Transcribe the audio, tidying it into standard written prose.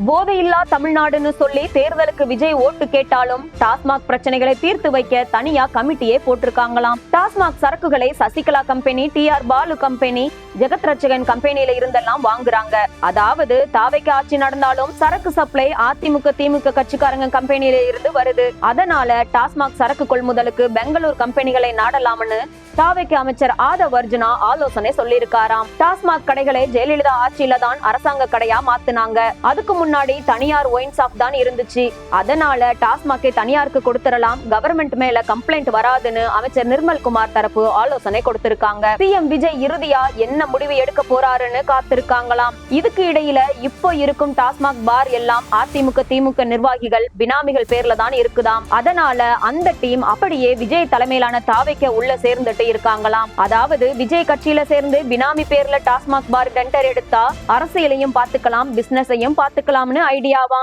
போதையில்லா தமிழ்நாடுன்னு சொல்லி தேர்தலுக்கு விஜய் ஓட்டு கேட்டாலும் டாஸ்மாக் பிரச்சனைகளை தீர்த்து வைக்க தனியா கமிட்டியே போட்டிருக்காங்களாம். டாஸ்மாக் சரக்குகளை Sasikala company, TR Baalu company, Jagath Ratchagan கம்பெனியில இருந்தெல்லாம் வாங்குறாங்க. அதாவது தாவைக்கு ஆட்சி நடந்தாலும் சரக்கு சப்ளை அதிமுக திமுக கட்சிக்காரங்க கம்பெனியில இருந்து வருது. அதனால டாஸ்மாக் சரக்கு கொள்முதலுக்கு பெங்களூர் கம்பெனிகளை நாடலாம்னு தாவைக்கு அமைச்சர் ஆதவ் அர்ஜுனா ஆலோசனை சொல்லியிருக்காராம். டாஸ்மாக் கடைகளை ஜெயலலிதா ஆட்சியில தான் அரசாங்க கடையா மாத்துனாங்க. அதுக்கு முன்னாடி தனியார் ஒயின் ஷாப் தான் இருந்துச்சு. அதனால டாஸ்மாக்கை தனியாருக்கு கொடுத்துடலாம், கவர்மெண்ட் மேல கம்ப்ளைண்ட் வராதுன்னு அமைச்சர் நிர்மல்குமார் தரப்பு ஆலோசனை கொடுத்திருக்காங்க. CM விஜய் இறுதியா என்ன முடிவு எடுக்க போறாருன்னு காத்திருக்காங்களாம். இதுக்கு இடையில இப்போ இருக்கும் டாஸ்மாக் பார் எல்லாம் அதிமுக திமுக நிர்வாகிகள் பினாமிகள் பேர்ல தான் இருக்குதாம். அதனால அந்த டீம் அப்படியே விஜய் தலைமையிலான தாவைக்கு உள்ள சேர்ந்துட்டு இருக்காங்களாம். அதாவது விஜய் கட்சியில சேர்ந்து பினாமி பேர்ல டாஸ்மாக் பார் டெண்டர் எடுத்தா அரசியலையும் பாத்துக்கலாம், பிசினஸையும் பாத்துக்கலாம்னு ஐடியாவாம்.